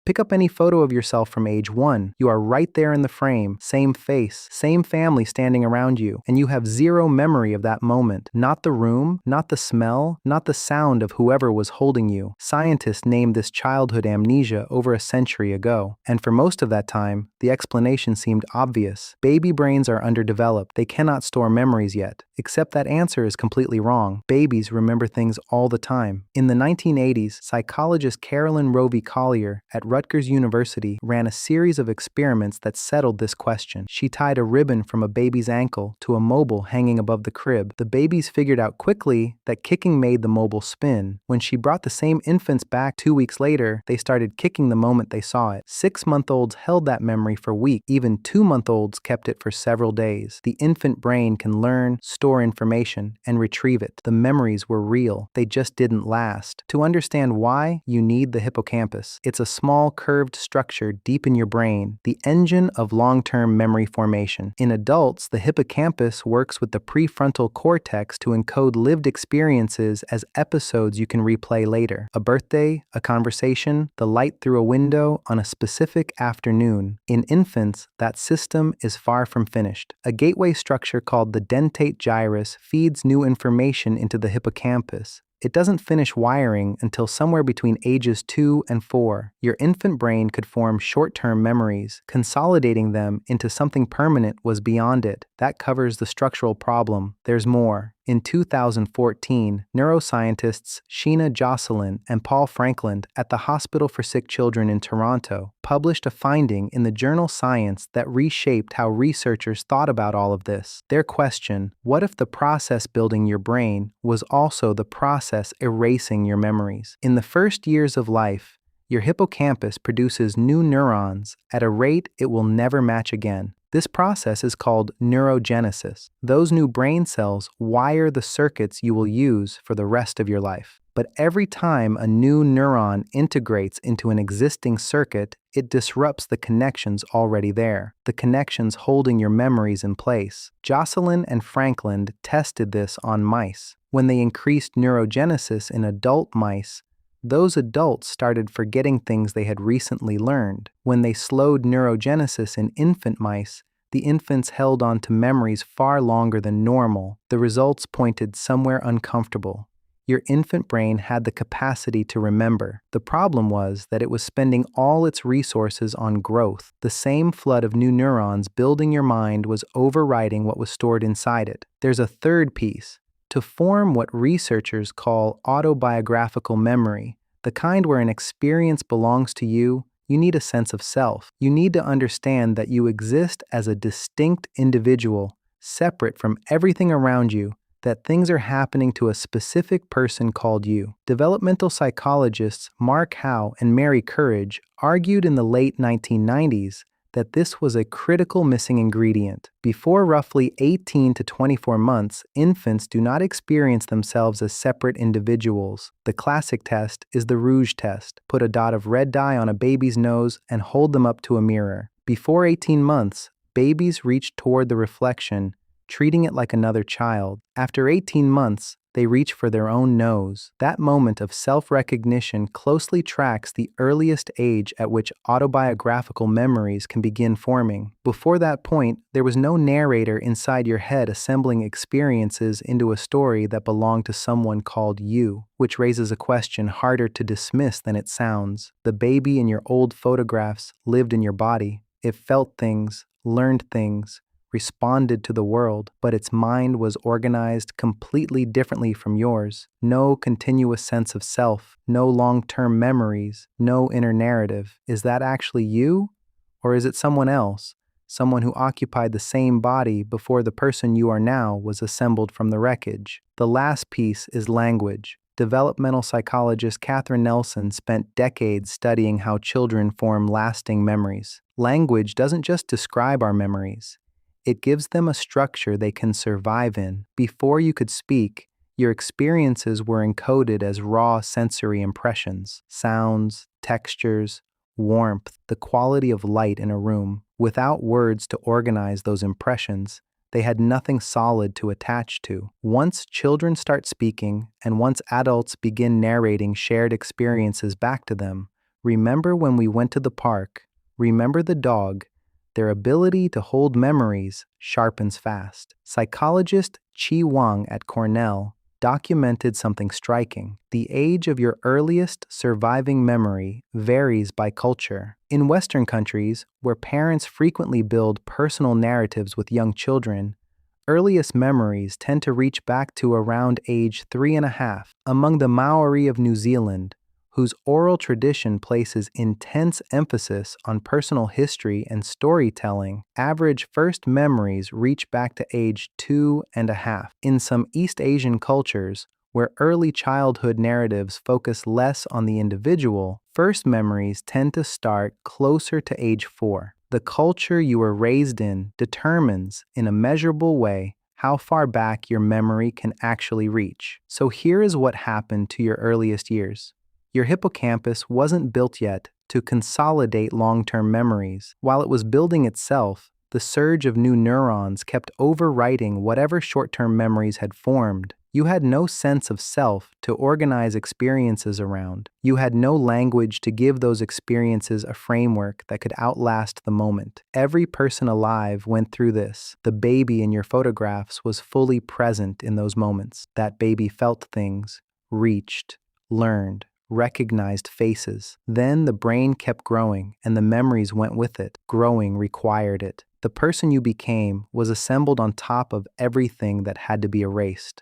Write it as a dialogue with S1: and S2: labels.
S1: Pick up any photo of yourself from age 1. You are right there in the frame, same face, same family standing around you, and you have zero memory of that moment. Not the room, not the smell, not the sound of whoever was holding you. Scientists named this childhood amnesia over a century ago, and for most of that time, the explanation seemed obvious. Baby brains are underdeveloped. They cannot store memories yet. Except that answer is completely wrong. Babies remember things all the time. In the 1980s, psychologist Carolyn Rovi Collier at Rutgers University ran a series of experiments that settled this question. She tied a ribbon from a baby's ankle to a mobile hanging above the crib. The babies figured out quickly that kicking made the mobile spin. When she brought the same infants back 2 weeks later, they started kicking the moment they saw it. 6-month-olds held that memory for weeks. Even 2-month-olds kept it for several days. The infant brain can learn, store information, and retrieve it. The memories were real. They just didn't last. To understand why, you need the hippocampus. It's a small, curved structure deep in your brain, the engine of long-term memory formation. In adults, the hippocampus works with the prefrontal cortex to encode lived experiences as episodes you can replay later. A birthday, a conversation, the light through a window on a specific afternoon. In infants, that system is far from finished. A gateway structure called the dentate gyrus feeds new information into the hippocampus. It doesn't finish wiring until somewhere between ages 2 and 4. Your infant brain could form short-term memories. Consolidating them into something permanent was beyond it. That covers the structural problem. There's more. In 2014, neuroscientists Sheena Jocelyn and Paul Franklin at the Hospital for Sick Children in Toronto published a finding in the journal Science that reshaped how researchers thought about all of this. Their question, what if the process building your brain was also the process erasing your memories? In the first years of life, your hippocampus produces new neurons at a rate it will never match again. This process is called neurogenesis. Those new brain cells wire the circuits you will use for the rest of your life. But every time a new neuron integrates into an existing circuit, it disrupts the connections already there, the connections holding your memories in place. Jocelyn and Franklin tested this on mice. When they increased neurogenesis in adult mice, those adults started forgetting things they had recently learned. When they slowed neurogenesis in infant mice, the infants held on to memories far longer than normal. The results pointed somewhere uncomfortable. Your infant brain had the capacity to remember. The problem was that it was spending all its resources on growth. The same flood of new neurons building your mind was overriding what was stored inside it. There's a third piece. To form what researchers call autobiographical memory, the kind where an experience belongs to you, you need a sense of self. You need to understand that you exist as a distinct individual, separate from everything around you, that things are happening to a specific person called you. Developmental psychologists Mark Howe and Mary Courage argued in the late 1990s that this was a critical missing ingredient. Before roughly 18 to 24 months, infants do not experience themselves as separate individuals. The classic test is the Rouge test. Put a dot of red dye on a baby's nose and hold them up to a mirror. Before 18 months, babies reach toward the reflection, treating it like another child. After 18 months, they reach for their own nose. That moment of self-recognition closely tracks the earliest age at which autobiographical memories can begin forming. Before that point, there was no narrator inside your head assembling experiences into a story that belonged to someone called you, which raises a question harder to dismiss than it sounds. The baby in your old photographs lived in your body. It felt things, learned things, responded to the world, but its mind was organized completely differently from yours. No continuous sense of self, no long-term memories, no inner narrative. Is that actually you? Or is it someone else? Someone who occupied the same body before the person you are now was assembled from the wreckage. The last piece is language. Developmental psychologist Catherine Nelson spent decades studying how children form lasting memories. Language doesn't just describe our memories. It gives them a structure they can survive in. Before you could speak, your experiences were encoded as raw sensory impressions, sounds, textures, warmth, the quality of light in a room. Without words to organize those impressions, they had nothing solid to attach to. Once children start speaking, and once adults begin narrating shared experiences back to them, Remember when we went to the park? Remember the dog? Their ability to hold memories sharpens fast. Psychologist Chi Wang at Cornell documented something striking. The age of your earliest surviving memory varies by culture. In Western countries, where parents frequently build personal narratives with young children, earliest memories tend to reach back to around age 3.5. Among the Maori of New Zealand, whose oral tradition places intense emphasis on personal history and storytelling, average first memories reach back to age 2.5. In some East Asian cultures, where early childhood narratives focus less on the individual, first memories tend to start closer to age 4. The culture you were raised in determines, in a measurable way, how far back your memory can actually reach. So here is what happened to your earliest years. Your hippocampus wasn't built yet to consolidate long-term memories. While it was building itself, the surge of new neurons kept overwriting whatever short-term memories had formed. You had no sense of self to organize experiences around. You had no language to give those experiences a framework that could outlast the moment. Every person alive went through this. The baby in your photographs was fully present in those moments. That baby felt things, reached, learned, recognized faces. Then the brain kept growing, and the memories went with it. Growing required it. The person you became was assembled on top of everything that had to be erased.